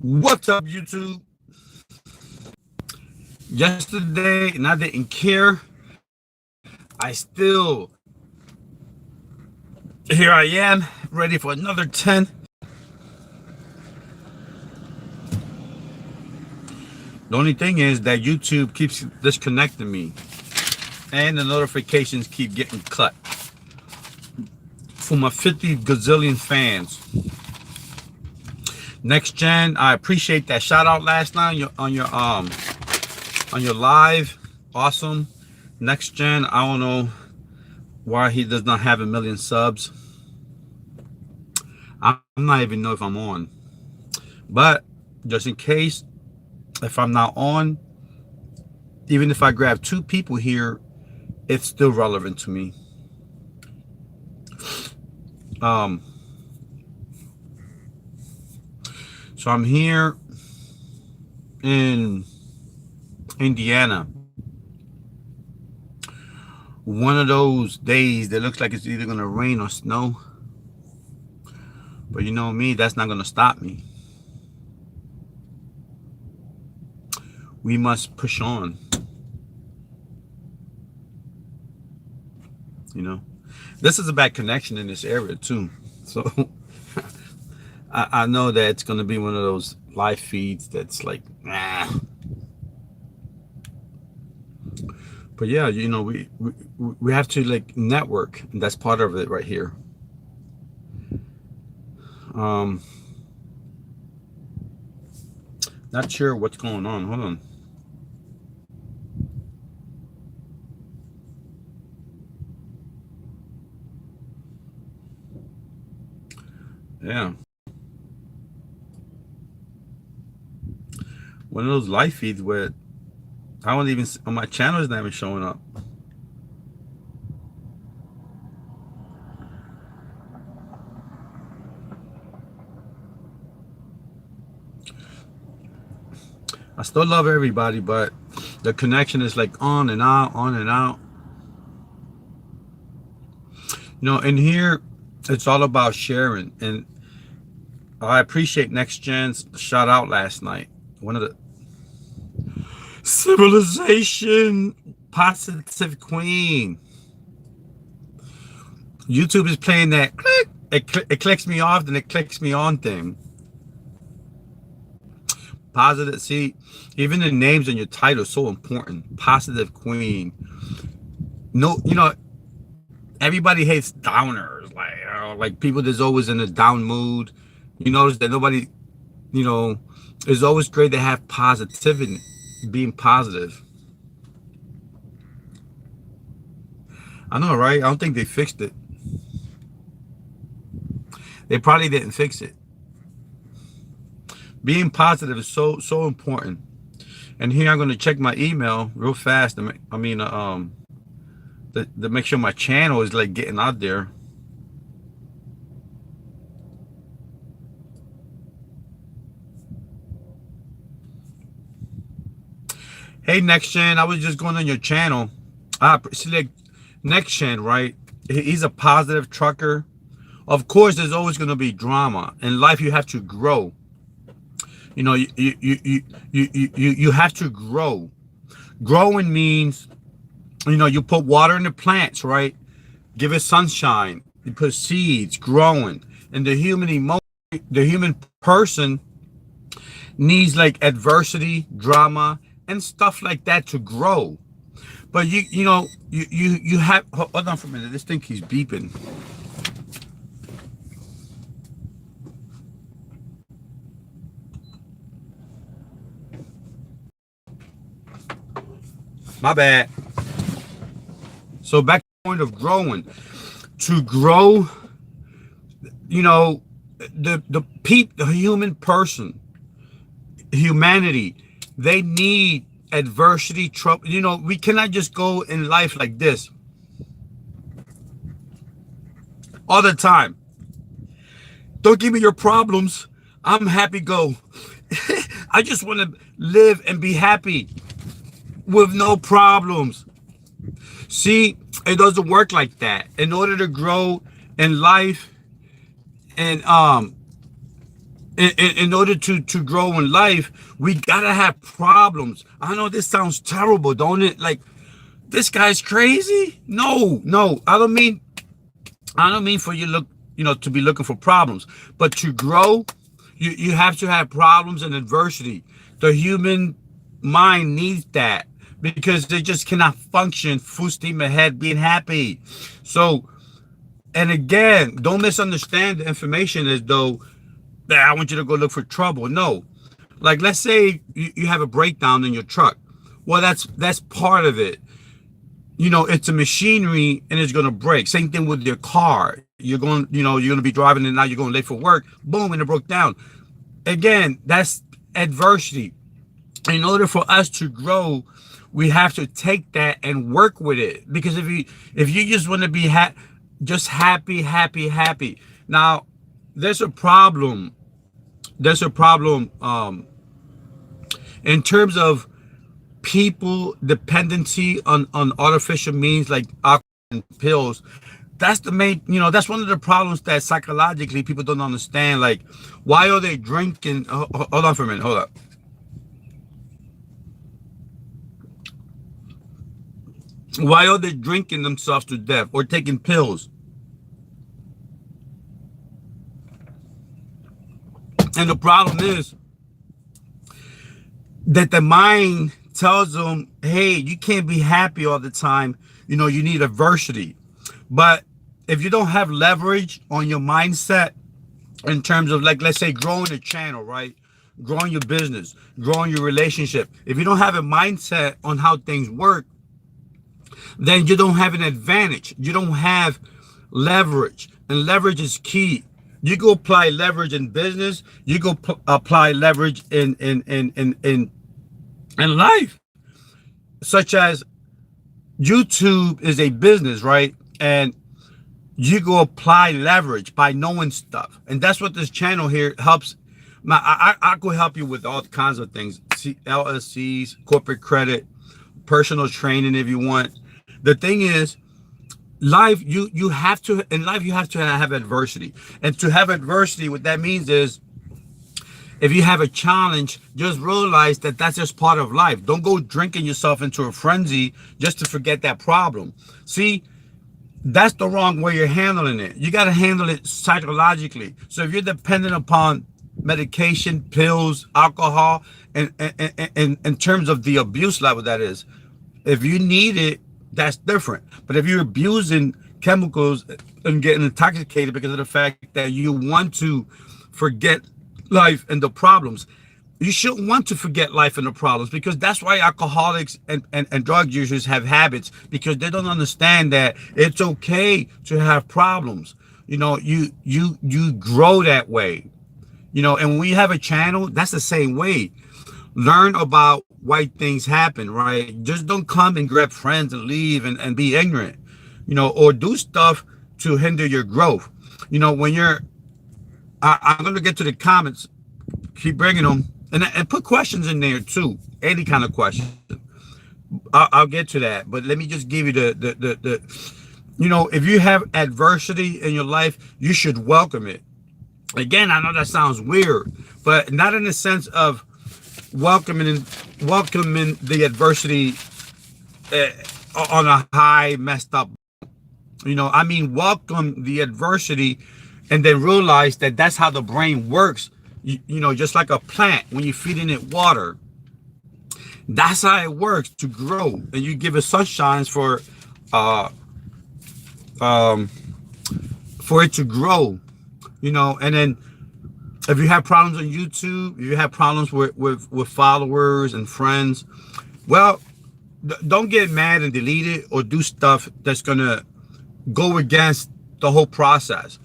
What's up, YouTube? Yesterday, and I didn't care. I still, here I am, ready for another 10. The only thing is that YouTube keeps disconnecting me, and the notifications keep getting cut. For my 50 gazillion fans. Next Gen, I appreciate that shout out last night on your live. Awesome. Next Gen, I don't know why he does not have 1,000,000 subs. I'm not even know if I'm on, but just in case, if I'm not on, even if I grab 2 people here, it's still relevant to me. So I'm here in Indiana. One of those days that looks like it's either gonna rain or snow. But you know me, that's not gonna stop me. We must push on. You know, this is a bad connection in this area too. So I know that it's gonna be one of those live feeds that's like, nah. But yeah, you know, we have to like network, and that's part of it right here. Not sure what's going on. Hold on. Yeah. One of those live feeds where I don't even, on my channel is not even showing up. I still love everybody, but the connection is like on and out, on and out. You know, in here, it's all about sharing. And I appreciate Next Gen's shout out last night. One of the civilization positive queen. YouTube is playing that click. It clicks me off, then it clicks me on thing. Positive. See, even the names in your title is so important. Positive queen. No, you know, everybody hates downers. Like people that's always in a down mood. You notice that nobody, you know, it's always great to have positivity, being positive. I know, right? I don't think they fixed it. They probably didn't fix it. Being positive is so important. And here I'm going to check my email real fast. To make sure my channel is like getting out there. Hey, Next Gen, I was just going on your channel. See, like Next Gen, right? He's a positive trucker. Of course, there's always going to be drama in life. You have to grow. You know, you have to grow. Growing means, you know, you put water in the plants, right? Give it sunshine. You put seeds growing, and the human person needs like adversity, drama, and stuff like that to grow. But you have, hold on for a minute. This thing keeps beeping. My bad. So back to the point of growing. To grow, you know, the human person, humanity, they need adversity, trouble. You know, we cannot just go in life like this all the time. Don't give me your problems. I'm happy go. I just want to live and be happy with no problems. See, it doesn't work like that. In order to grow in life and in order to grow in life, we gotta have problems. I know this sounds terrible, don't it? Like, this guy's crazy. No, I don't mean for you look, to be looking for problems, but to grow, you have to have problems and adversity. The human mind needs that because they just cannot function full steam ahead being happy. So, and again, don't misunderstand the information as though that I want you to go look for trouble. No, like, let's say you have a breakdown in your truck. Well, that's part of it. It's a machinery and it's going to break. Same thing with your car. You're going to be driving and now you're going late for work. Boom, and it broke down. Again, that's adversity. In order for us to grow, we have to take that and work with it. Because if you just want to be just happy. Now, there's a problem. There's a problem in terms of people dependency on artificial means like alcohol and pills. That's the main, that's one of the problems that psychologically people don't understand. Like, why are they drinking? Hold on for a minute. Hold up. Why are they drinking themselves to death or taking pills? And the problem is that the mind tells them, hey, you can't be happy all the time. You need adversity. But if you don't have leverage on your mindset in terms of, like, let's say growing a channel, right? Growing your business, growing your relationship. If you don't have a mindset on how things work, then you don't have an advantage. You don't have leverage, and leverage is key. You go apply leverage in business. You go apply leverage in life, such as YouTube is a business, right? And you go apply leverage by knowing stuff, and that's what this channel here helps. I could help you with all kinds of things: LLCs, corporate credit, personal training, if you want. The thing is, life, you have to have adversity. And to have adversity, what that means is, if you have a challenge, just realize that that's just part of life. Don't go drinking yourself into a frenzy just to forget that problem. See, that's the wrong way you're handling it. You got to handle it psychologically. So if you're dependent upon medication, pills, alcohol, and in terms of the abuse level, that is, if you need it, that's different. But if you're abusing chemicals and getting intoxicated because of the fact that you want to forget life and the problems, you shouldn't want to forget life and the problems, because that's why alcoholics and drug users have habits, because they don't understand that it's okay to have problems. You grow that way. And when we have a channel, that's the same way. Learn about why things happen, right? Just don't come and grab friends and leave and be ignorant, or do stuff to hinder your growth. When you're, I'm going to get to the comments, keep bringing them, and put questions in there too, any kind of question. I'll get to that, but let me just give you the if you have adversity in your life, you should welcome it. Again, I know that sounds weird, but not in the sense of welcoming the adversity on a high messed up. I mean, welcome the adversity, and then realize that that's how the brain works. Just like a plant, when you're feeding it water, that's how it works to grow, and you give it sunshine for it to grow. And then if you have problems on YouTube, if you have problems with followers and friends, well, don't get mad and delete it or do stuff that's gonna go against the whole process.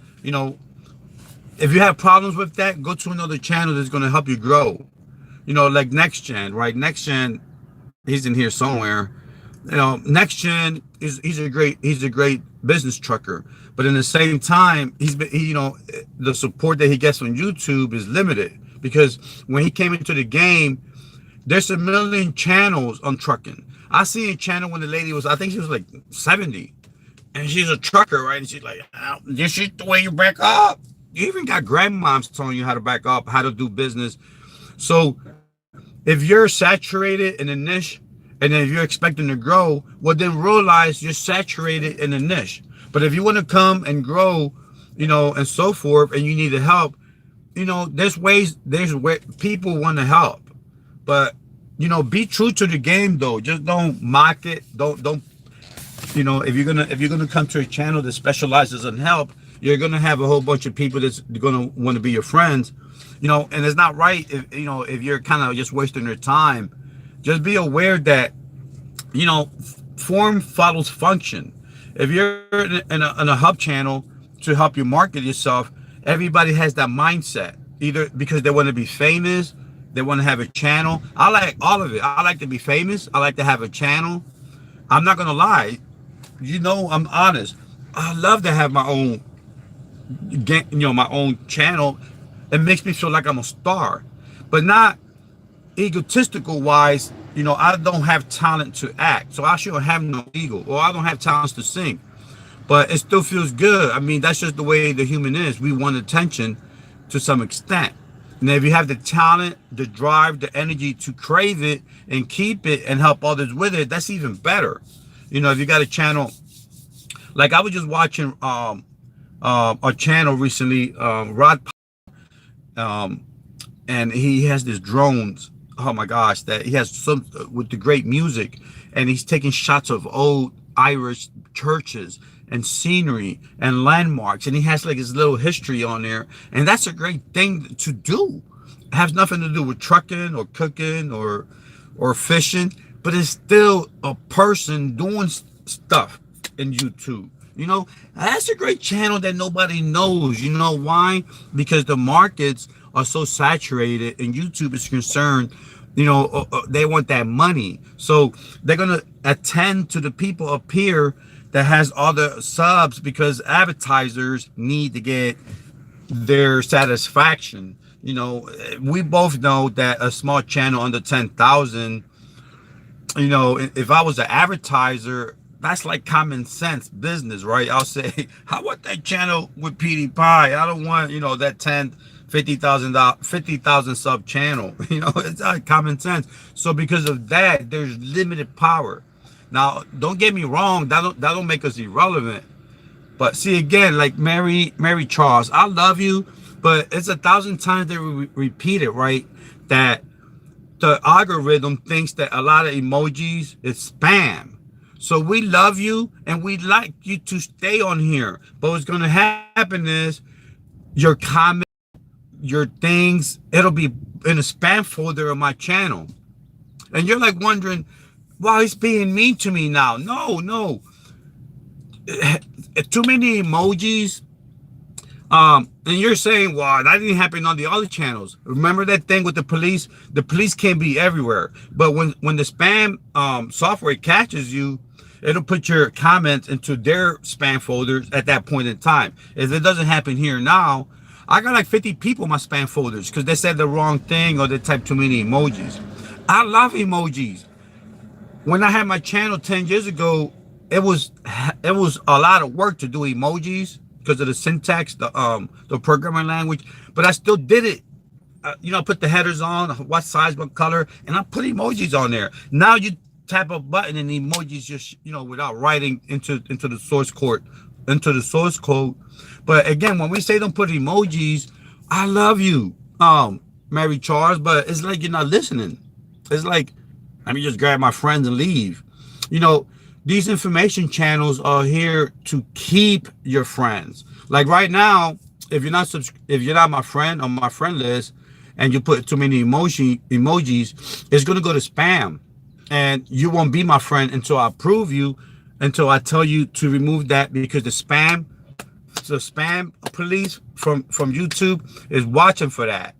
If you have problems with that, go to another channel that's gonna help you grow. Like Next Gen, right? Next Gen, he's in here somewhere. Next Gen he's a great business trucker, but in the same time, the support that he gets on YouTube is limited, because when he came into the game, there's a million channels on trucking. I seen a channel when the lady was, I think she was like 70, and she's a trucker, right? And she's like, this is the way you break up. You even got grandmoms telling you how to back up, how to do business. So if you're saturated in a niche and then if you're expecting to grow, well, then realize you're saturated in a niche. But if you want to come and grow, and so forth, and you need the help, there's way people want to help. But, be true to the game though. Just don't mock it. Don't if you're gonna come to a channel that specializes in help, you're gonna have a whole bunch of people that's gonna want to be your friends, and it's not right if you're kind of just wasting your time. Just be aware that form follows function. If you're in a hub channel to help you market yourself, everybody has that mindset, either because they want to be famous, they want to have a channel. I like all of it. I like to be famous. I like to have a channel. I'm not gonna lie. I'm honest. I love to have my own, my own channel. It makes me feel like I'm a star, but not egotistical wise. I don't have talent to act, so I shouldn't have no ego, or I don't have talents to sing. But it still feels good. I mean, that's just the way the human is. We want attention to some extent. And if you have the talent, the drive, the energy to crave it and keep it and help others with it, that's even better. If you got a channel, like I was just watching a channel recently, Rod, and he has this drones. Oh my gosh, that he has some with the great music, and he's taking shots of old Irish churches and scenery and landmarks, and he has like his little history on there, and that's a great thing to do. It has nothing to do with trucking or cooking or fishing, but it's still a person doing stuff in YouTube. That's a great channel that nobody knows. You know why? Because the markets are so saturated and YouTube is concerned, they want that money. So they're going to attend to the people up here that has all the subs because advertisers need to get their satisfaction. We both know that a small channel under 10,000, if I was an advertiser, that's like common sense business, right? I'll say, I want that channel with PewDiePie. I don't want, that 10, $50,000 sub channel. It's not common sense. So because of that, there's limited power. Now, don't get me wrong, that don't make us irrelevant. But see, again, like Mary Charles, I love you, but it's 1,000 times they repeat it, right? That the algorithm thinks that a lot of emojis is spam. So we love you and we'd like you to stay on here. But what's going to happen is your comment, your things, it'll be in a spam folder of my channel. And you're like wondering, wow, he's being mean to me now. No. Too many emojis. And you're saying, well, that didn't happen on the other channels. Remember that thing with the police? The police can't be everywhere. But when the spam software catches you, it'll put your comments into their spam folders at that point in time. If it doesn't happen here now, I got like 50 people in my spam folders because they said the wrong thing or they typed too many emojis. I love emojis. When I had my channel 10 years ago, it was a lot of work to do emojis because of the syntax, the programming language, but I still did it. I put the headers on, what size, what color, and I put emojis on there. Now you tap a button and the emojis just, without writing into the source code, But again, when we say don't put emojis, I love you, Mary Charles, but it's like you're not listening. It's like, let me just grab my friends and leave. These information channels are here to keep your friends. Like right now, if you're not my friend on my friend list and you put too many emojis, it's going to go to spam. And you won't be my friend until I approve you, until I tell you to remove that, because the spam police from YouTube is watching for that.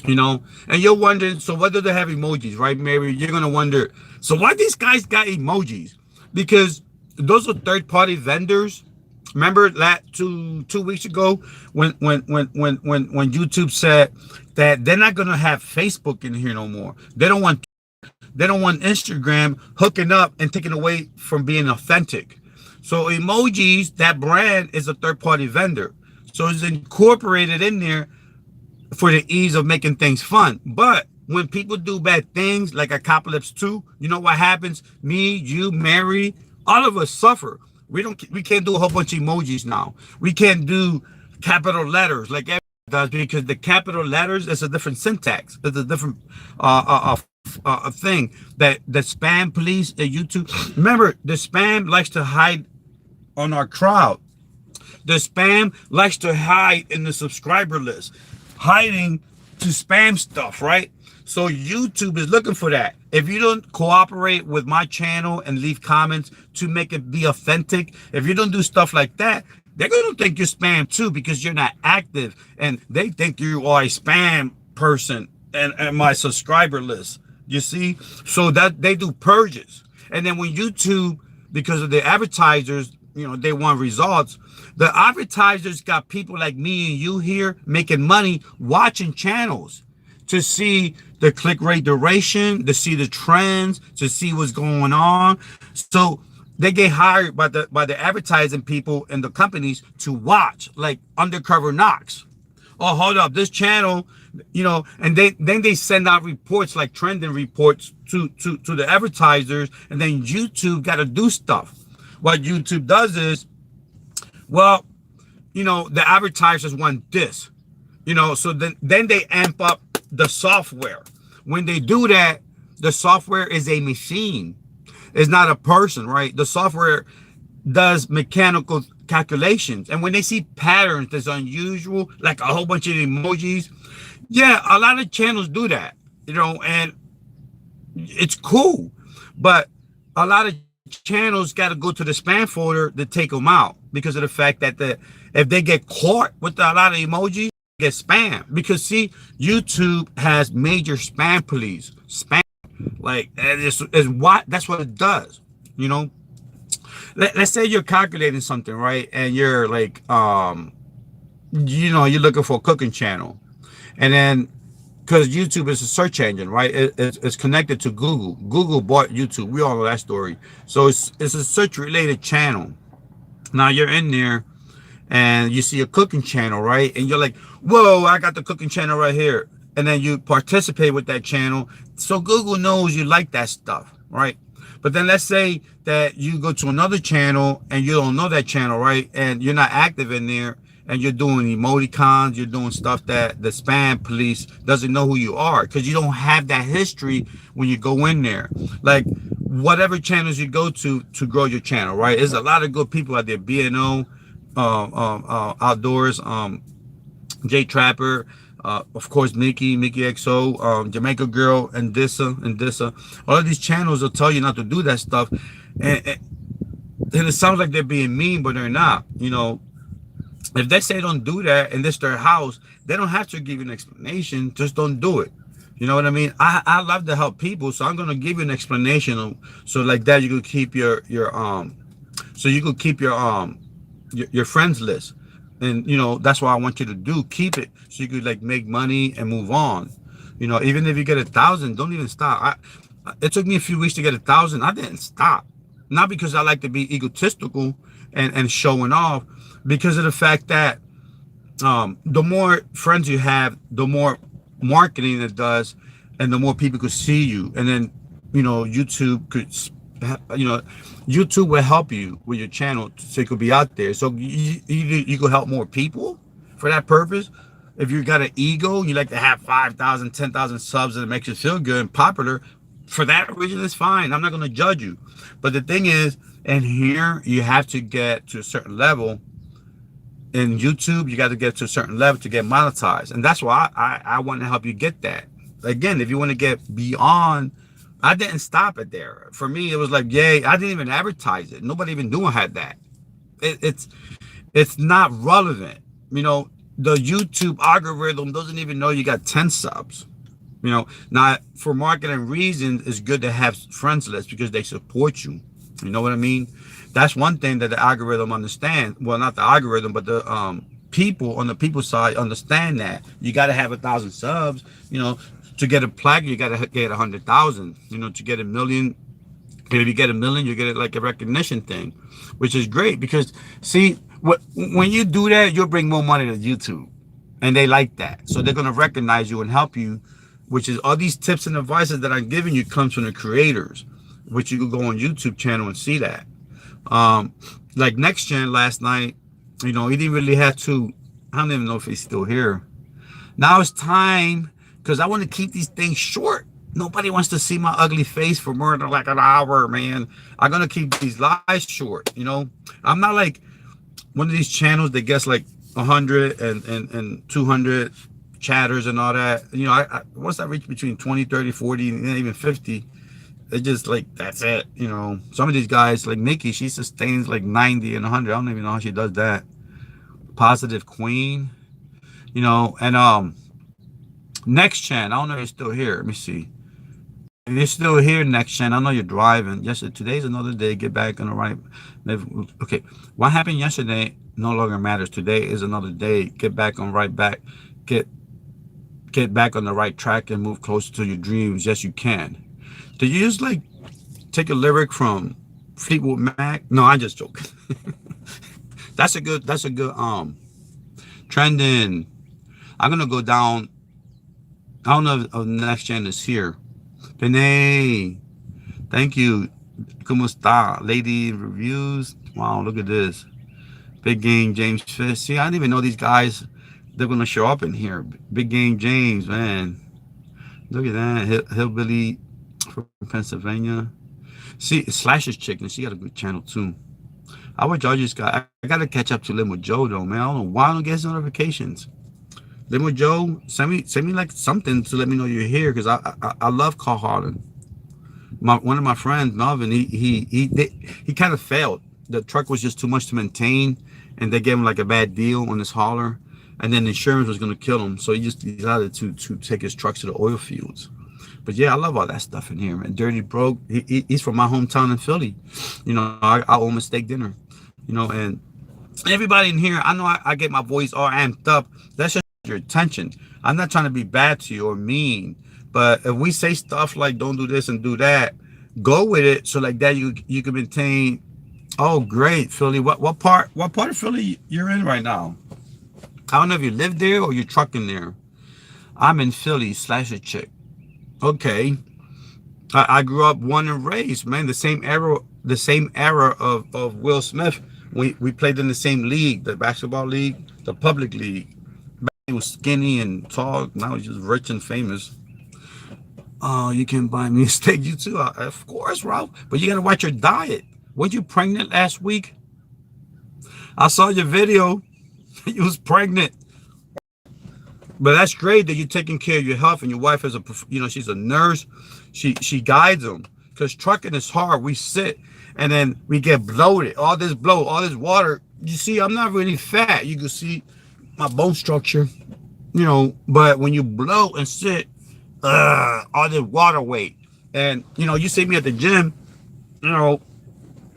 And you're wondering, so what do they have emojis, right, Mary? You're going to wonder, so why these guys got emojis? Because those are third-party vendors. Remember that two weeks ago when YouTube said that they're not going to have Facebook in here no more. They don't want Instagram hooking up and taking away from being authentic. So emojis, that brand is a third-party vendor. So it's incorporated in there for the ease of making things fun. But when people do bad things like Apocalypse 2, you know what happens? Me, you, Mary, all of us suffer. We can't do a whole bunch of emojis now. We can't do capital letters like everyone does, because the capital letters is a different syntax. It's a different thing that the spam police at YouTube. Remember, the spam likes to hide on our crowd. The spam likes to hide in the subscriber list, hiding to spam stuff, right? So YouTube is looking for that. If you don't cooperate with my channel and leave comments to make it be authentic, if you don't do stuff like that, they're going to think you're spam too, because you're not active, and they think you are a spam person and my subscriber list. You see? So that they do purges. And then when YouTube, because of the advertisers, you know, they want results. The advertisers got people like me and you here making money watching channels to see the click rate duration, to see the trends, to see what's going on. So they get hired by the advertising people and the companies to watch, like undercover knocks. Oh, hold up, this channel, you know, and then they send out reports like trending reports to the advertisers, and then YouTube got to do stuff. What YouTube does is, well, you know, the advertisers want this, you know, so then they amp up the software. When they do that, the software is a machine. It's not a person, right? The software does mechanical calculations. And when they see patterns that's unusual, like a whole bunch of emojis, yeah, a lot of channels do that, you know, and it's cool. But a lot of channels got to go to the spam folder to take them out, because of the fact that if they get caught with a lot of emojis, they get spam. Because see, YouTube has major spam police. Spam, like, is what, that's what it does, you know. Let's say you're calculating something, right? And you're like, you know, you're looking for a cooking channel, and then because YouTube is a search engine, right? It's connected to Google. Google bought YouTube. We all know that story. So it's a search related channel. Now you're in there and you see a cooking channel, right? And you're like, whoa, I got the cooking channel right here. And then you participate with that channel. So Google knows you like that stuff, right? But then let's say that you go to another channel and you don't know that channel, right? And you're not active in there, and you're doing emoticons, you're doing stuff that the spam police doesn't know who you are, because you don't have that history when you go in there. Like whatever channels you go to grow your channel, right? There's a lot of good people out there. BNO, Outdoors, J Trapper, of course, Mickey XO, Jamaica Girl, and Dissa. All of these channels will tell you not to do that stuff. And it sounds like they're being mean, but they're not, you know. If they say don't do that and this their house, they don't have to give you an explanation. Just don't do it. You know what I mean? I love to help people, so I'm gonna give you an explanation. So like that, you could keep your friends list, and you know that's what I want you to do. Keep it so you could like make money and move on. You know, even if you get 1,000, don't even stop. It took me a few weeks to get 1,000. I didn't stop, not because I like to be egotistical and showing off. Because of the fact that the more friends you have, the more marketing it does, and the more people could see you. And then, you know, YouTube will help you with your channel so it could be out there. So you could help more people for that purpose. If you got an ego, you like to have 5,000, 10,000 subs, and it makes you feel good and popular, for that reason, it's fine. I'm not going to judge you. But the thing is, and here you have to get to a certain level. In YouTube, you got to get to a certain level to get monetized. And that's why I want to help you get that. Again, if you want to get beyond, I didn't stop it there. For me, it was like, yay, I didn't even advertise it. Nobody even knew I had that. It's not relevant. You know, the YouTube algorithm doesn't even know you got 10 subs. You know, now for marketing reasons, it's good to have friends list because they support you. You know what I mean? That's one thing that the algorithm understands. Well, not the algorithm, but the people on the people side understand that you got to have 1,000 subs. You know, to get a plaque, you got to get 100,000. You know, to get 1 million. If you get 1 million, you get it like a recognition thing, which is great because see, when you do that, you'll bring more money to YouTube, and they like that. So they're gonna recognize you and help you, which is all these tips and advices that I'm giving you comes from the creators, which you can go on YouTube channel and see that. Like Next Gen last night, he didn't really have to. I don't even know if he's still here. Now it's time because I want to keep these things short. Nobody wants to see my ugly face for more than like an hour, man. I'm gonna keep these lives short. I'm not like one of these channels that gets like 100 and 200 chatters and all that. Once I reach between 20, 30, 40, and even 50, it's just like that's it. Some of these guys like Nikki, she sustains like 90 and 100. I don't even know how she does that. Positive Queen, and Next Gen. I don't know if you're still here. Let me see. If you're still here, Next Gen, I know you're driving. Yes, today's another day. Get back on the right. Okay, what happened yesterday no longer matters. Today is another day. Get back on right back. Get back on the right track and move closer to your dreams. Yes, you can. Did you just like take a lyric from Fleetwood Mac? No, I'm just joking. That's a good trending. I'm gonna go down. I don't know if Next Gen is here. Benay, thank you. ¿Cómo está? Lady Reviews. Wow, look at this. Big Game James Fish. See, I didn't even know these guys, they're gonna show up in here. Big Game James, man. Look at that. Hillbilly from Pennsylvania. See, Slasher's Chicken. She got a good channel too. I would y'all just got. I gotta catch up to Limo Joe though, man. I don't know why I don't get his notifications. Limo Joe, send me like something to let me know you're here, because I love Carl Harlan. One of my friends, Melvin, he kind of failed. The truck was just too much to maintain, and they gave him like a bad deal on this hauler, and then insurance was gonna kill him, so he just decided to take his trucks to the oil fields. But yeah, I love all that stuff in here, man. Dirty Broke, he's from my hometown in Philly. I owe him a steak dinner. And everybody in here, I know I get my voice all amped up. That's just your attention. I'm not trying to be bad to you or mean, but if we say stuff like don't do this and do that, go with it, so like that you can maintain. Oh, great, Philly. What part of Philly you're in right now? I don't know if you live there or you're trucking there. I'm in Philly, Slasher Chick. Okay. I grew up born and raised, man. The same era of Will Smith. We played in the same league, the basketball league, the public league. He was skinny and tall. Now he's just rich and famous. Oh, you can buy me a steak. You too, of course, Ralph. But you gotta watch your diet. Weren't you pregnant last week? I saw your video. You was pregnant. But that's great that you're taking care of your health, and your wife is she's a nurse. She guides them, because trucking is hard. We sit and then we get bloated. All this water. You see, I'm not really fat. You can see my bone structure, but when you bloat and sit, all this water weight. And you see me at the gym,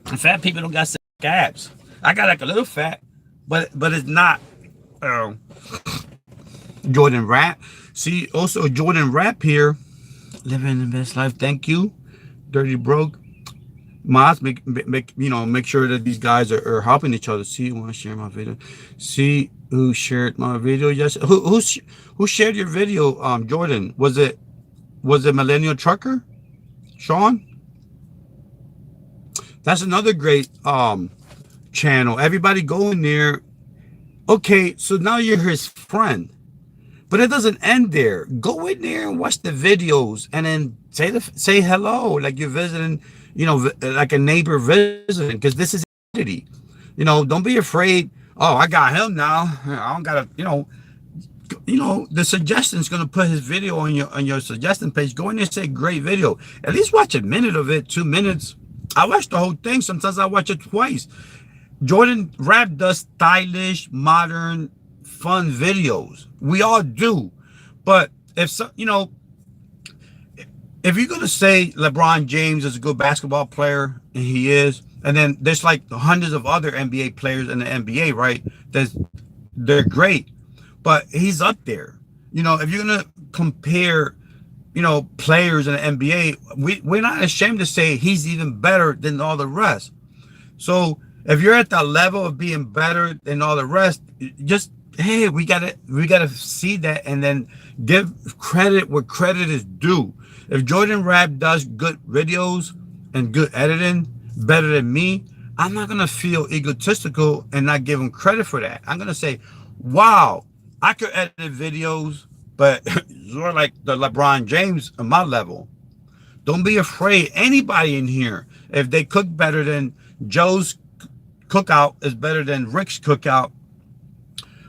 fat people don't got abs. I got like a little fat, but it's not Jordan Rap. See, also Jordan Rap here, living the best life. Thank you, Dirty Broke. Mods, make sure that these guys are helping each other. See, you want to share my video? See who shared my video? Yes, who shared your video? Jordan, was it Millennial Trucker, Sean? That's another great channel. Everybody go in there. Okay, so now you're his friend. But it doesn't end there. Go in there and watch the videos, and then say hello, like you're visiting, like a neighbor visiting, because this is identity. Don't be afraid. Oh, I got him now. I don't gotta, the suggestion's gonna put his video on your suggestion page. Go in there and say great video. At least watch a minute of it, 2 minutes. I watch the whole thing. Sometimes I watch it twice. Jordan Rap does stylish, modern, fun videos. We all do. But if you're gonna say LeBron James is a good basketball player, and he is, and then there's like hundreds of other NBA players in the NBA, right? They're great, but he's up there. If you're gonna compare, players in the NBA, we're not ashamed to say he's even better than all the rest. So If you're at the level of being better than all the rest, just hey, we gotta see that and then give credit where credit is due. If Jordan Rap does good videos and good editing better than me, I'm not gonna feel egotistical and not give him credit for that. I'm gonna say, wow, I could edit videos, but you're like the LeBron James on my level. Don't be afraid. Anybody in here, if they cook better than Joe's cookout is better than Rick's cookout,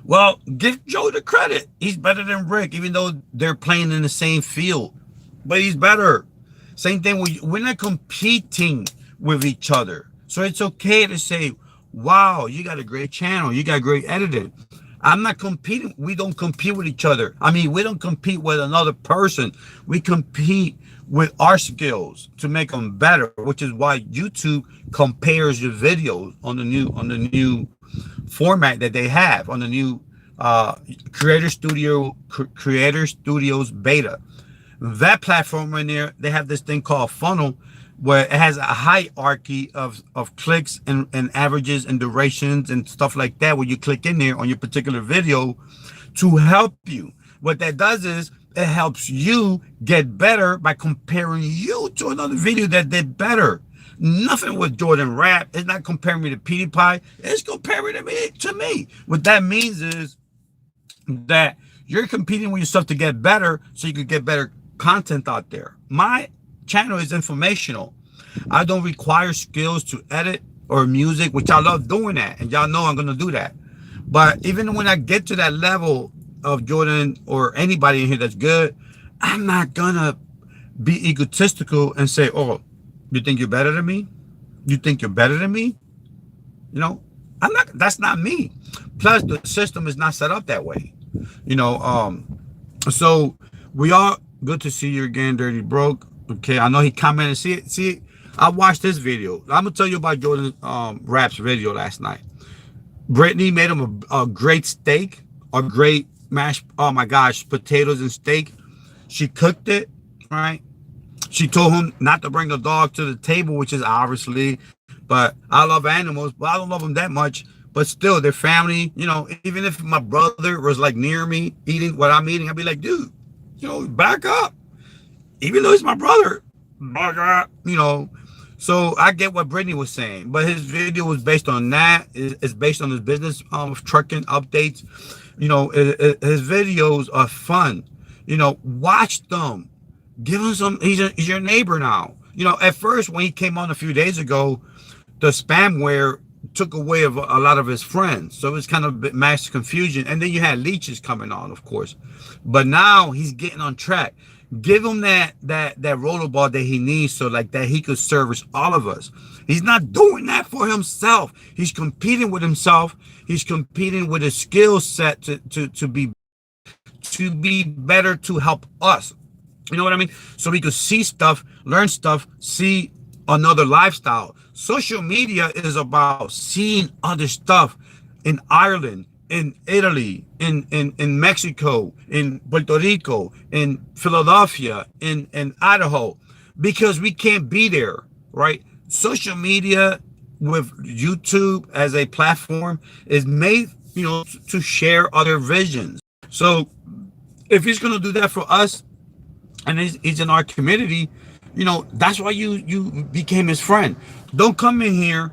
well, give Joe the credit. He's better than Rick, even though they're playing in the same field. But he's better. Same thing. We're not competing with each other. So it's okay to say, wow, you got a great channel. You got great editing. I'm not competing. We don't compete with each other. I mean, we don't compete with another person. We compete with our skills to make them better, which is why YouTube compares your videos on the new format that they have on the new Creator Studios beta. That platform in there, they have this thing called funnel where it has a hierarchy of clicks and averages and durations and stuff like that where you click in there on your particular video to help you. What that does is it helps you get better by comparing you to another video that did better. Nothing with Jordan Rap. It's not comparing me to PewDiePie. It's comparing to me. What that means is that you're competing with yourself to get better so you can get better content out there. My channel is informational. I don't require skills to edit or music, which I love doing that. And y'all know I'm going to do that. But even when I get to that level of Jordan or anybody in here that's good, I'm not going to be egotistical and say, oh, you think you're better than me? You think you're better than me? You know, I'm not, that's not me. Plus the system is not set up that way. You know, so we are good to see you again, Dirty Broke. Okay, I know he commented. See, I watched this video. I'm gonna tell you about Jordan Rap's video last night. Brittany made him a great steak, a great mashed, oh my gosh, potatoes and steak. She cooked it, right? She told him not to bring the dog to the table, which is obviously, but I love animals, but I don't love them that much. But still, they're family. You know, even if my brother was like near me eating what I'm eating, I'd be like, dude, you know, back up. Even though he's my brother, back up, you know. So I get what Brittany was saying, but his video was based on that. It's based on his business trucking updates. You know, his videos are fun. You know, watch them. Give him some. He's your neighbor now. You know, at first when he came on a few days ago, the spamware took away a lot of his friends, so it was kind of a bit mass confusion. And then you had leeches coming on, of course, but now he's getting on track. Give him that rollerball that he needs, so like that he could service all of us. He's not doing that for himself. He's competing with himself. He's competing with his skill set to be better, to help us. You know what I mean? So we could see stuff, learn stuff, see another lifestyle. Social media is about seeing other stuff in Ireland, in Italy, in Mexico, in Puerto Rico, in Philadelphia, in Idaho, because we can't be there, right? Social media with YouTube as a platform is made, you know, to share other visions. So if he's going to do that for us, and he's in our community, you know, that's why you became his friend. Don't come in here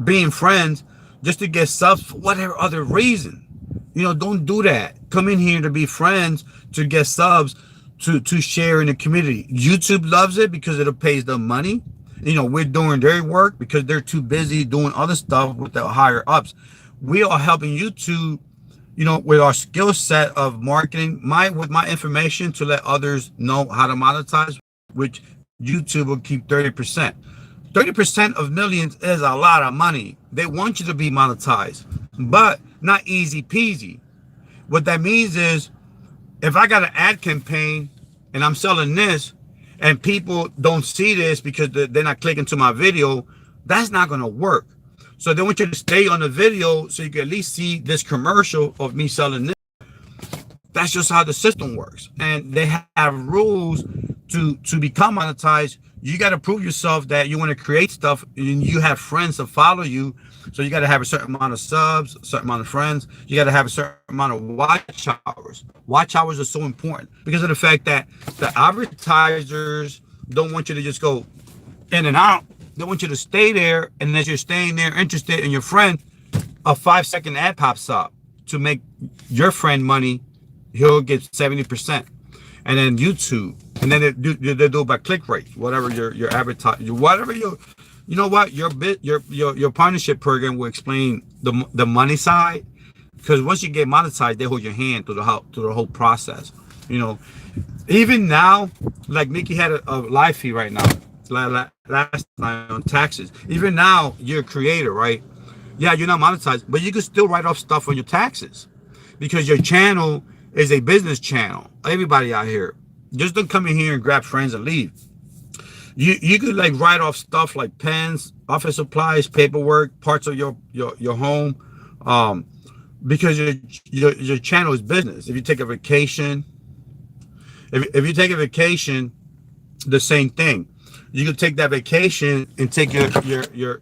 being friends just to get subs for whatever other reason. You know, don't do that. Come in here to be friends, to get subs, to share in the community. YouTube loves it because it pays them money. You know, we're doing their work because they're too busy doing other stuff with the higher ups. We are helping YouTube, you know, with our skill set of marketing, with my information to let others know how to monetize, which YouTube will keep 30%. 30% of millions is a lot of money. They want you to be monetized, but not easy peasy. What that means is if I got an ad campaign and I'm selling this and people don't see this because they're not clicking to my video, that's not going to work. So they want you to stay on the video so you can at least see this commercial of me selling this. That's just how the system works. And they have rules to become monetized. You got to prove yourself that you want to create stuff and you have friends to follow you. So you got to have a certain amount of subs, a certain amount of friends. You got to have a certain amount of watch hours. Watch hours are so important because of the fact that the advertisers don't want you to just go in and out. They want you to stay there. And as you're staying there interested in your friend, a 5-second ad pops up to make your friend money. He'll get 70%. And then YouTube. And then they do it by click rate, whatever your advertising, whatever you know what your partnership program will explain the money side, because once you get monetized, they hold your hand through the whole process. You know, even now, like Mickey had a live feed right now, last night on taxes. Even now, you're a creator, right? Yeah, you're not monetized, but you can still write off stuff on your taxes because your channel is a business channel. Everybody out here, just don't come in here and grab friends and leave. You could like write off stuff like pens, office supplies, paperwork, parts of your home, because your channel is business. If you take a vacation, if you take a vacation, the same thing. You could take that vacation and take your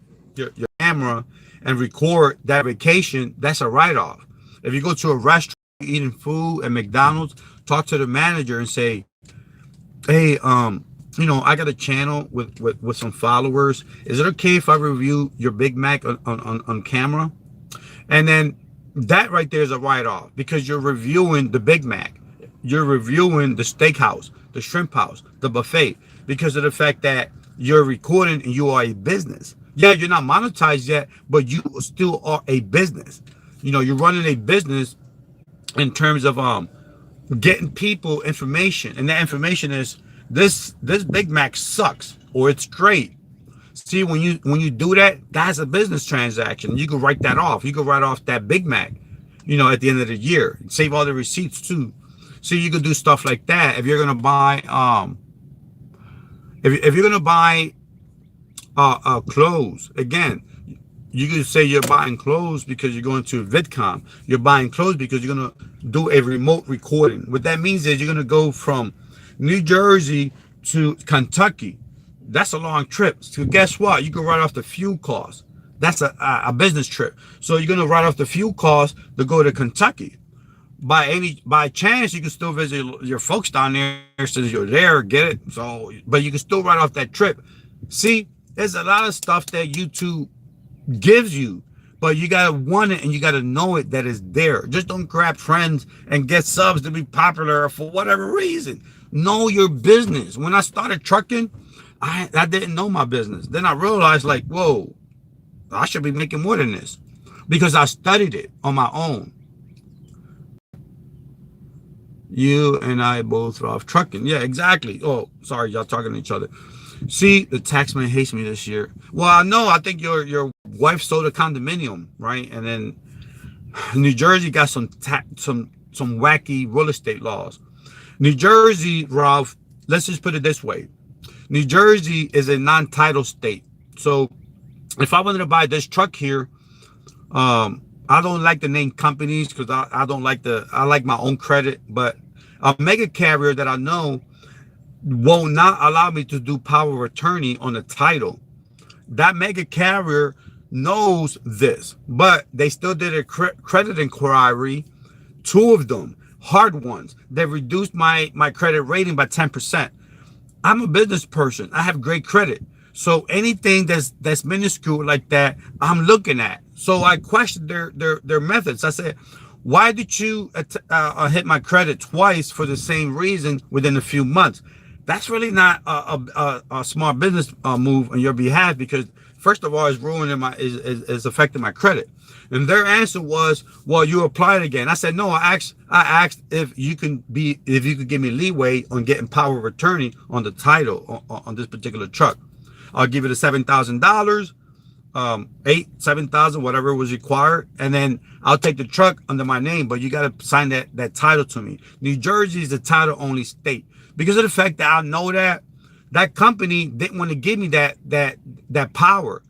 camera and record that vacation. That's a write-off. If you go to a restaurant eating food at McDonald's, talk to the manager and say, hey, you know, I got a channel with some followers. Is it okay if I review your Big Mac on camera? And then that right there is a write-off because you're reviewing the Big Mac. You're reviewing the steakhouse, the shrimp house, the buffet, because of the fact that you're recording and you are a business. Yeah, you're not monetized yet, but you still are a business. You know, you're running a business in terms of getting people information, and that information is this Big Mac sucks or it's great. See, when you do that, that's a business transaction. You can write that off. You can write off that Big Mac, you know, at the end of the year. Save all the receipts too. So you can do stuff like that. If you're gonna buy if you're gonna buy clothes, again, you can say you're buying clothes because you're going to VidCon. You're buying clothes because you're gonna do a remote recording. What that means is you're gonna go from New Jersey to Kentucky. That's a long trip. So guess what? You can write off the fuel cost. That's a business trip. So you're gonna write off the fuel cost to go to Kentucky. By chance, you can still visit your folks down there since you're there. Get it? So, but you can still write off that trip. See, there's a lot of stuff that YouTube gives you, but you gotta want it and you gotta know it that is there. Just don't grab friends and get subs to be popular for whatever reason. Know your business. When I started trucking, I didn't know my business. Then I realized, like, whoa, I should be making more than this because I studied it on my own. You and I both are off trucking. Yeah, exactly. Oh, sorry, y'all talking to each other. See, the taxman hates me this year. Well, no, I think your wife sold a condominium, right? And then New Jersey got some wacky real estate laws. New Jersey, Ralph, let's just put it this way. New Jersey is a non-title state. So if I wanted to buy this truck here, I don't like the name companies because I like my own credit, but a mega carrier that I know will not allow me to do power of attorney on the title. That mega carrier knows this, but they still did a credit inquiry, 2 of them, hard ones. They reduced my credit rating by 10%. I'm a business person. I have great credit. So anything that's minuscule like that, I'm looking at. So I questioned their methods. I said, why did you hit my credit twice for the same reason within a few months? That's really not a smart business move on your behalf because first of all, it's ruining is affecting my credit. And their answer was, well, you applied again. I said, no, I asked if you could give me leeway on getting power of attorney on the title on this particular truck. I'll give you the $7,000, $7,000, whatever was required, and then I'll take the truck under my name. But you got to sign that title to me. New Jersey is a title only state because of the fact that I know that company didn't want to give me that power.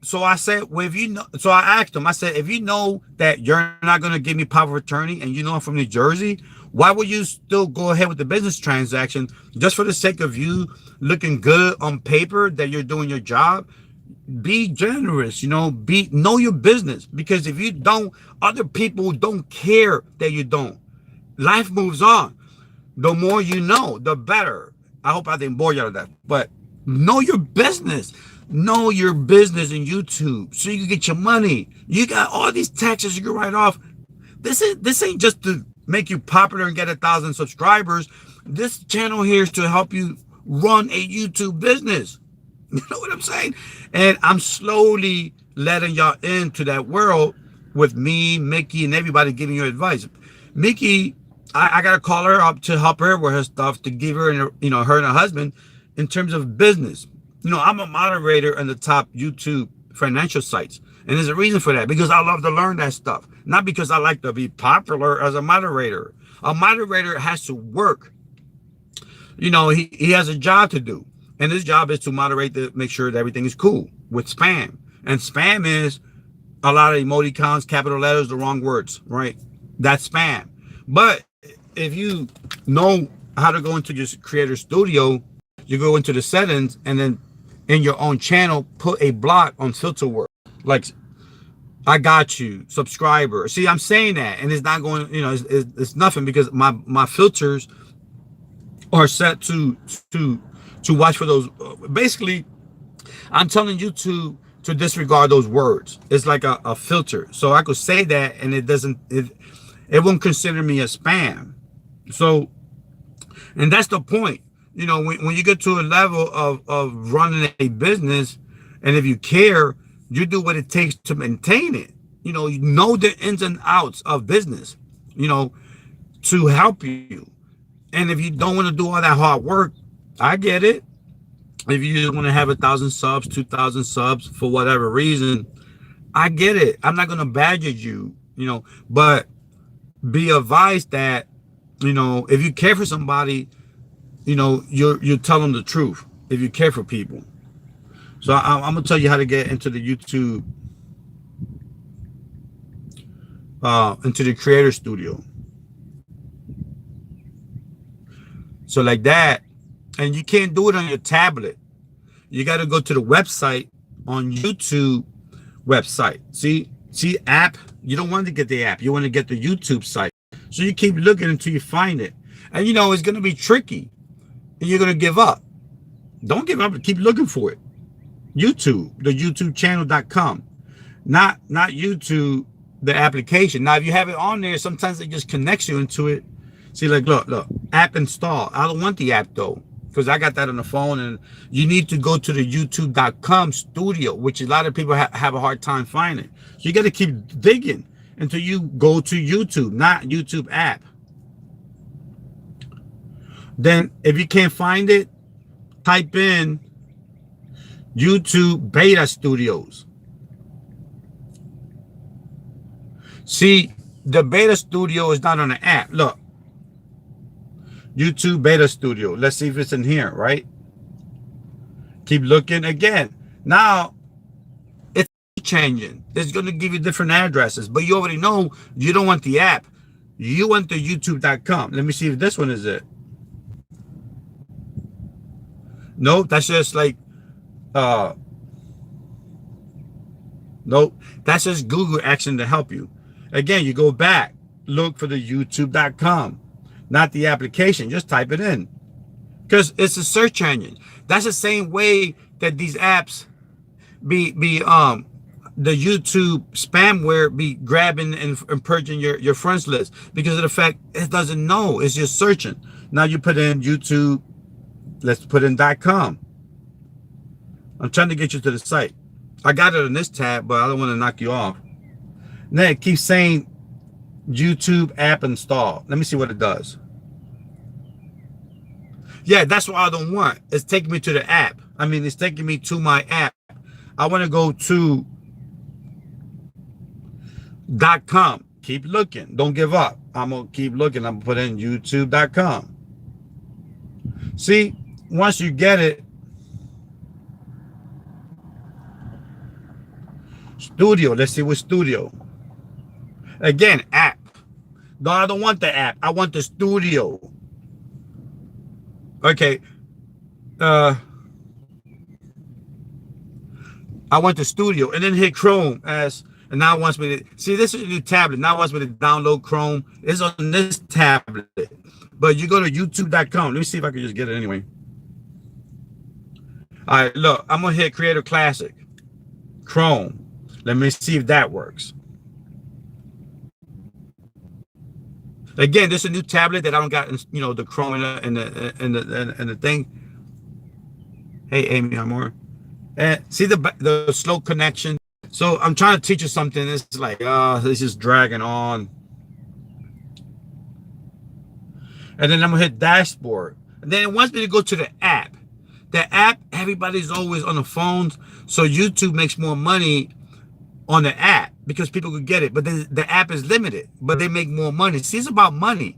So I said, well, if you know, so I asked them. I said, if you know that you're not going to give me power of attorney, and you know I'm from New Jersey, Why would you still go ahead with the business transaction just for the sake of you looking good on paper that you're doing your job? Be generous, know your business, because if you don't, other people don't care that you don't. Life moves on. The more you know, the better. I hope I didn't bore you out of that, but know your business. Know your business in YouTube so you can get your money. You got all these taxes you can write off. This ain't just to make you popular and get 1,000 subscribers. This channel here is to help you run a YouTube business. You know what I'm saying? And I'm slowly letting y'all into that world with me, Mickey, and everybody giving you advice. Mickey, I gotta call her up to help her with her stuff, to give her, her and her husband, in terms of business. I'm a moderator on the top YouTube financial sites, and there's a reason for that, because I love to learn that stuff, not because I like to be popular as a moderator. A moderator has to work. He has a job to do, and his job is to moderate, to make sure that everything is cool with spam. And spam is a lot of emoticons, capital letters, the wrong words, right? That's spam. But if you know how to go into your creator studio, you go into the settings, and then in your own channel, put a block on filter word, like I got you, subscriber. See, I'm saying that, and it's not going, it's nothing, because my filters are set to watch for those. Basically, I'm telling you to disregard those words. It's like a filter, so I could say that, and it won't consider me a spam. So, and that's the point. When you get to a level of running a business, and if you care, you do what it takes to maintain it. You know the ins and outs of business, to help you. And if you don't want to do all that hard work, I get it. If you just want to have 1,000 subs, 2,000 subs for whatever reason, I get it. I'm not going to badger you, but be advised that, if you care for somebody, you tell them the truth. If you care for people. So I'm going to tell you how to get into the YouTube, into the creator studio. So like that, and you can't do it on your tablet. You got to go to the website on YouTube website. See app. You don't want to get the app. You want to get the YouTube site. So you keep looking until you find it. And it's going to be tricky. And you're going to give up. Don't give up. Keep looking for it. YouTube, the YouTubechannel.com. Not YouTube, the application. Now, if you have it on there, sometimes it just connects you into it. See, like, look, app install. I don't want the app, though, because I got that on the phone, and you need to go to the YouTube.com studio, which a lot of people have a hard time finding. So you got to keep digging until you go to YouTube, not YouTube app. Then, if you can't find it, type in YouTube Beta Studios. See, the Beta Studio is not on the app. Look. YouTube Beta Studio. Let's see if it's in here, right? Keep looking again. Now, it's changing. It's going to give you different addresses, but you already know you don't want the app. You want the YouTube.com. Let me see if this one is it. Nope, that's just like, nope, that's just Google action to help you. Again, you go back, look for the YouTube.com. Not the application. Just type it in, because it's a search engine. That's the same way that these apps be the YouTube spamware be grabbing and purging your friends list, because of the fact it doesn't know. It's just searching. Now you put in YouTube. Let's put in .com. I'm trying to get you to the site. I got it in this tab, but I don't want to knock you off. Now it keeps saying YouTube app install. Let me see what it does. Yeah, that's what I don't want. It's taking me to the app. I mean, it's taking me to my app. I want to go to .com. Keep looking. Don't give up. I'm going to keep looking. I'm going to put in YouTube.com. See, once you get it, studio. Let's see what studio. Again, app. No, I don't want the app. I want the studio. Okay. Uh, I want the studio, and then hit Chrome as, and now it wants me to see, this is a new tablet. Now it wants me to download Chrome. It's on this tablet, but you go to youtube.com. Let me see if I can just get it anyway. All right, look, I'm gonna hit Creative Classic, Chrome. Let me see if that works. Again, this is a new tablet that I don't got, you know, the Chrome and the thing. Hey, Amy, I'm more. And see the slow connection. So I'm trying to teach you something. It's like, it's just dragging on. And then I'm gonna hit dashboard. And then it wants me to go to the app. The app, everybody's always on the phones. So YouTube makes more money on the app because people could get it. But then the app is limited, but they make more money. See, it's about money.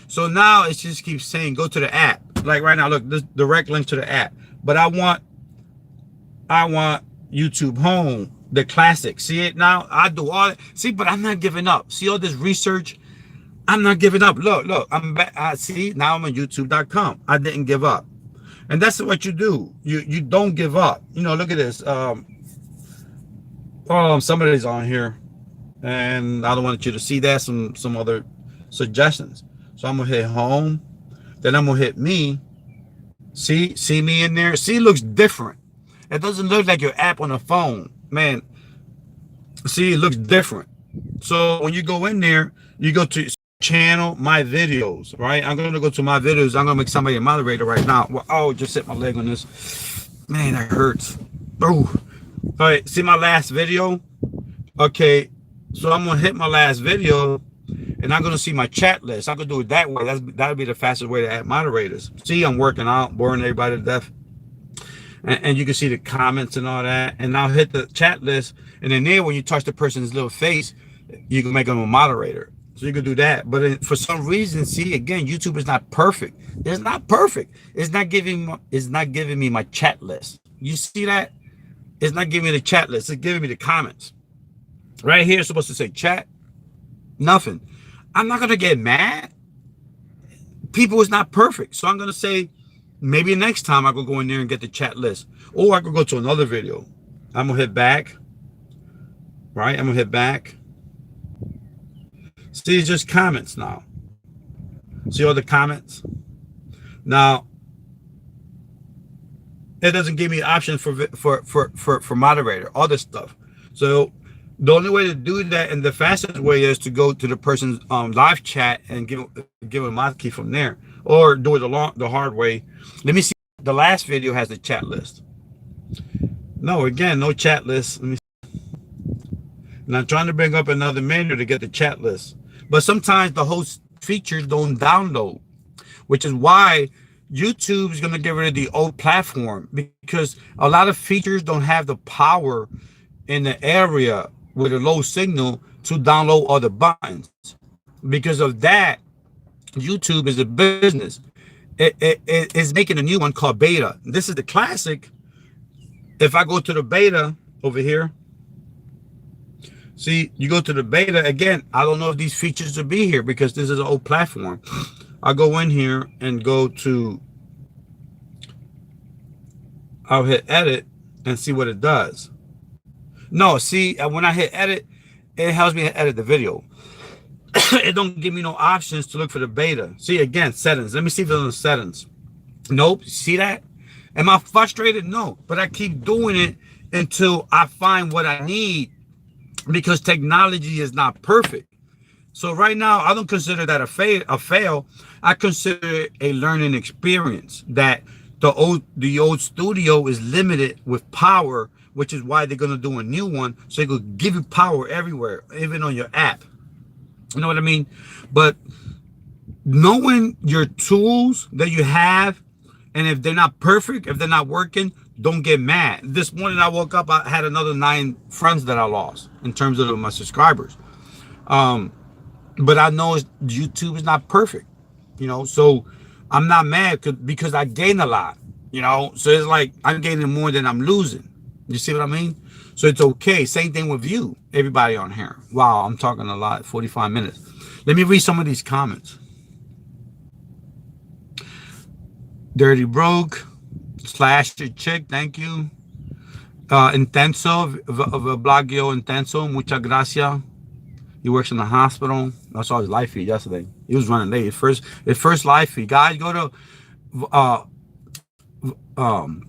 So now it just keeps saying, go to the app. Like right now, look, this direct link to the app. But I want YouTube Home, the classic. See it now? I do all it. See, but I'm not giving up. See all this research? I'm not giving up. Look, I'm back. See, now I'm on youtube.com. I didn't give up. And that's what you do. You don't give up. You know, look at this. Somebody's on here, and I don't want you to see that. Some other suggestions. So I'm gonna hit home. Then I'm gonna hit me. See me in there. See, it looks different. It doesn't look like your app on the phone, man. See, it looks different. So when you go in there, you go to channel, my videos, right? I'm gonna go to my videos. I'm gonna make somebody a moderator right now. Well, oh, just hit my leg on this. Man, that hurts. Oh, all right. See my last video? Okay, so I'm gonna hit my last video, and I'm gonna see my chat list. I could do it that way. That'll be the fastest way to add moderators. See, I'm working out, boring everybody to death. And you can see the comments and all that. And I'll hit the chat list. And then there, when you touch the person's little face, you can make them a moderator. So you can do that. But for some reason, see, again, YouTube is not perfect. It's not perfect. It's not giving me my chat list. You see that? It's not giving me the chat list. It's giving me the comments. Right here, it's supposed to say chat. Nothing. I'm not going to get mad. People is not perfect. So I'm going to say, maybe next time I could go in there and get the chat list. Or I could go to another video. I'm going to hit back. Right? I'm going to hit back. See, it's just comments now. See all the comments? Now, it doesn't give me options for moderator, all this stuff. So the only way to do that, and the fastest way, is to go to the person's live chat and give them my key from there, or do it the hard way. Let me see. The last video has the chat list. No, again, no chat list. Let me see. And I'm trying to bring up another menu to get the chat list, but sometimes the host features don't download, which is why YouTube is going to get rid of the old platform, because a lot of features don't have the power in the area with a low signal to download other buttons. Because of that, YouTube is a business. It is making a new one called beta. This is the classic. If I go to the beta over here, see, you go to the beta again. I don't know if these features will be here because this is an old platform. I'll go in here and go to, I'll hit edit and see what it does. No, see, when I hit edit, it helps me to edit the video. It don't give me no options to look for the beta. See, again, settings. Let me see if it's on the settings. Nope. See that? Am I frustrated? No. But I keep doing it until I find what I need, because technology is not perfect. So right now, I don't consider that a fail. I consider it a learning experience, that the old studio is limited with power, which is why they're going to do a new one, so it could give you power everywhere, even on your app. You know what I mean? But knowing your tools that you have, and if they're not perfect, if they're not working, don't get mad. This morning I woke up, I had another 9 friends that I lost in terms of my subscribers. But I know YouTube is not perfect, you know, so I'm not mad because I gain a lot, you know, so it's like I'm gaining more than I'm losing. You see what I mean? So it's okay. Same thing with you, everybody on here. Wow, I'm talking a lot, 45 minutes. Let me read some of these comments. Dirty Broke, Slash Your Chick, thank you. Intenso, Vlagio Intenso, muchas gracias. He works in the hospital. I saw his live feed yesterday. He was running late. His first live feed. Guys, go to um,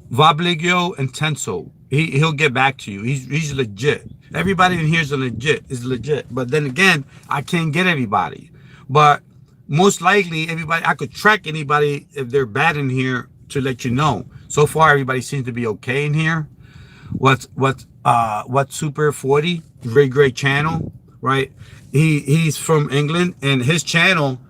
Vlagio Intenso. He'll get back to you. He's legit. Everybody in here is legit. But then again, I can't get everybody. But most likely, everybody, I could track anybody if they're bad in here to let you know. So far, everybody seems to be okay in here. What's Super 40? Great channel, right? He's from England, and his channel,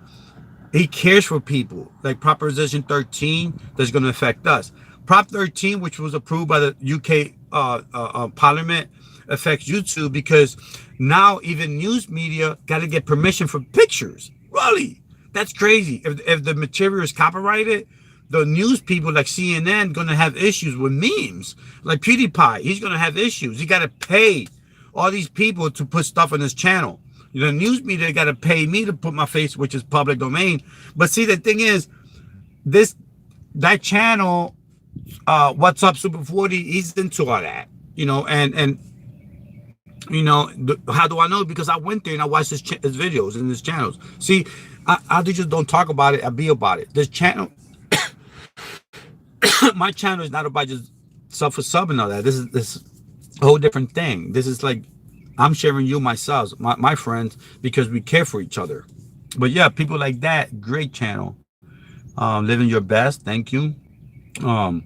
he cares for people. Like Proposition 13, that's going to affect us. Prop 13, which was approved by the UK Parliament, affects YouTube because now even news media got to get permission for pictures. Really, that's crazy. If the material is copyrighted, the news people like CNN gonna have issues with memes. Like PewDiePie, he's gonna have issues. He gotta pay all these people to put stuff on his channel. You know, news media gotta pay me to put my face, which is public domain. But see, the thing is, that channel, What's Up Super 40, he's into all that. You know, and you know, how do I know? Because I went there and I watched his videos and his channels. See, I just don't talk about it. I be about it. This channel. My channel is not about just sub for sub and all that. This is a whole different thing. This is like I'm sharing you myself, my friends, because we care for each other. But yeah, people like that, great channel. Living your best, thank you. I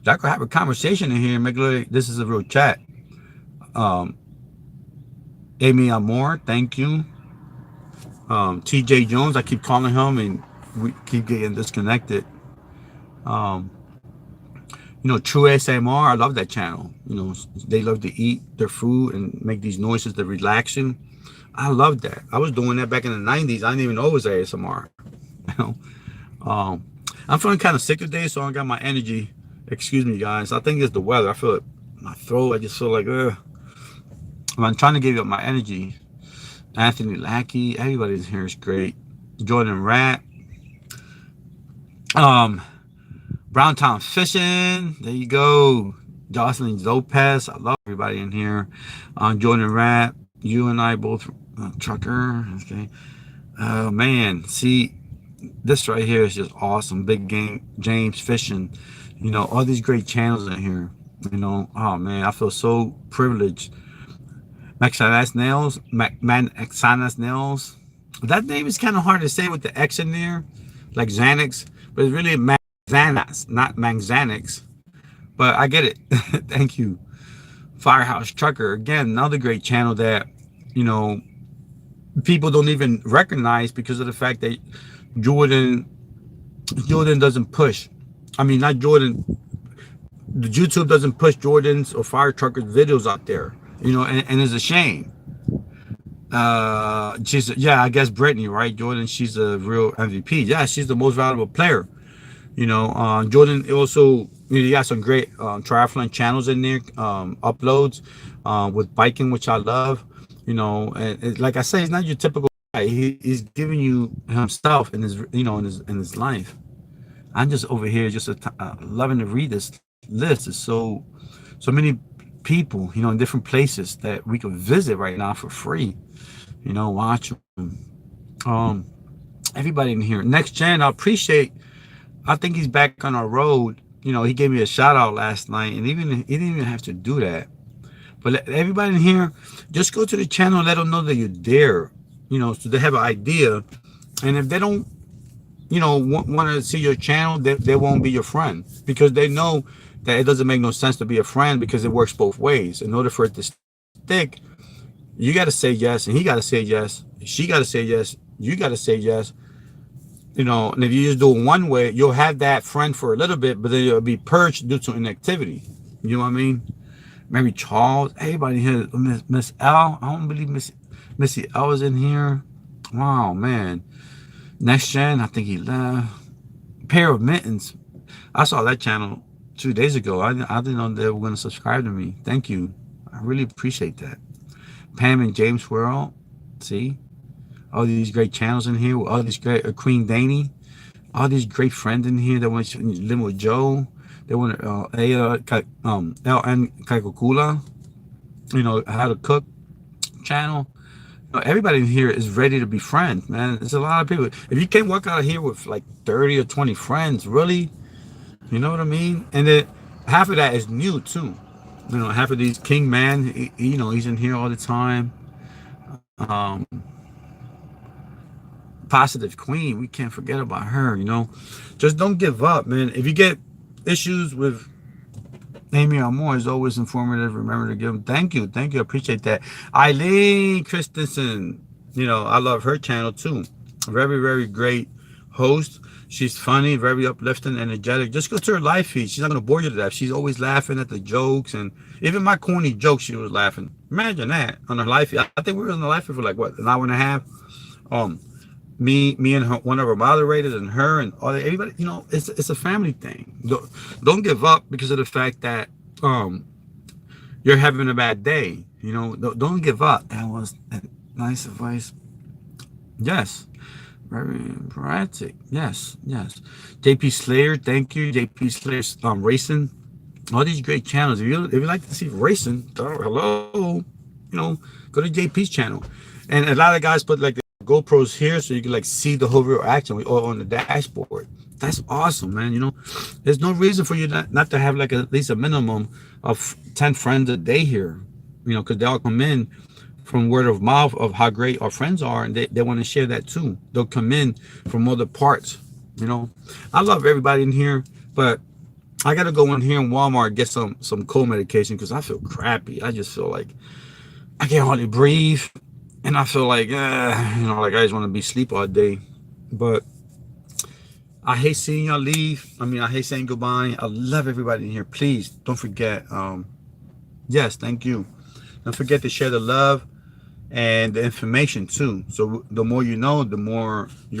could have a conversation in here and make it like this is a real chat. Amy Amor, thank you. TJ Jones, I keep calling him and we keep getting disconnected. You know, True ASMR, I love that channel. You know, they love to eat their food and make these noises to relax you. I love that. I was doing that back in the 90s. I didn't even know it was ASMR. You know, I'm feeling kind of sick today, so I got my energy. Excuse me, guys. I think it's the weather. I feel it. My throat, I just feel like, I'm trying to give up my energy. Anthony Lackey, everybody in here is great. Jordan Rat. Browntown Fishing, there you go. Jocelyn Lopez, I love everybody in here. Jordan Rat, you and I both trucker. Okay. Oh man, see, this right here is just awesome. Big Game James Fishing, you know, all these great channels in here. You know, oh man, I feel so privileged. Maxanas Nails, Maxanas Nails. That name is kind of hard to say with the X in there, like Xanax, but it's really Xanax, not Manxanax, but I get it. Thank you. Firehouse Trucker, again, another great channel that, you know, people don't even recognize because of the fact that Jordan doesn't push. I mean, not Jordan. The YouTube doesn't push Jordan's or Fire Trucker's videos out there, you know, and it's a shame. Yeah, I guess Brittany, right? Jordan, she's a real MVP. Yeah, she's the most valuable player. You know, Jordan also, you got some great triathlon channels in there, uploads with biking, which I love. You know, and like I say, he's not your typical guy. He's giving you himself in his, you know, in his life. I'm just over here, just loving to read this list. It's so many people, you know, in different places that we could visit right now for free. You know, watch them. Everybody in here. Next Gen, I appreciate. I think he's back on our road. You know, he gave me a shout out last night, and he didn't even have to do that. But everybody in here, just go to the channel and let them know that you're there. You know, so they have an idea. And if they don't, you know, want to see your channel, they won't be your friend, because they know that it doesn't make no sense to be a friend, because it works both ways. In order for it to stick, you got to say yes, and he got to say yes. She got to say yes. You got to say yes. You know, and if you just do it one way, you'll have that friend for a little bit, but then you'll be purged due to inactivity. You know what I mean? Mary Charles, everybody here, Miss L. I don't believe Missy L is in here. Wow, man. Next Gen, I think he left. Pair of Mittens. I saw that channel 2 days ago. I didn't know they were going to subscribe to me. Thank you. I really appreciate that. Pam and James World. See? all these great channels in here, all these great Queen Danny, all these great friends in here that want to live with Joe. They want LN Kaikokula, how to cook channel. Everybody in here is ready to be friends, man. There's a lot of people. If you can't walk out of here with like 30 or 20 friends, really, you know what I mean? And then half of that is new too. Half of these King Man, he's in here all the time. Um, Positive Queen, we can't forget about her. Just don't give up, man. If you get issues with Amy Amore, is always informative. Remember to give them thank you. I appreciate that. Eileen Christensen, I love her channel too. Very, very great host. She's funny, very uplifting, energetic. Just go to her live feed. She's not gonna bore you to death. She's always laughing at the jokes, and even my corny jokes, she was laughing. Imagine that on her live feed. I think we were on the live feed for like what, an hour and a half. Me and her, one of our moderators, and her, and all everybody. It's a family thing. Don't give up because of the fact that you're having a bad day. Don't give up. That was nice advice. Yes, very practic. Yes. JP Slayer, thank you. JP Slayer's racing. All these great channels. If you like to see racing, hello. Go to JP's channel. And a lot of guys put like the GoPros here so you can like see the whole real action all on the dashboard. That's awesome, man. There's no reason for you not to have like at least a minimum of 10 friends a day here, because they all come in from word of mouth of how great our friends are, and they want to share that too. They'll come in from other parts. I love everybody in here, but I gotta go in here in Walmart and get some cold medication because I feel crappy. I just feel like I can't hardly breathe. And I feel like, like I just want to be asleep all day. But I hate seeing y'all leave. I hate saying goodbye. I love everybody in here. Please don't forget. Yes, thank you. Don't forget to share the love and the information too. So the more you know, the more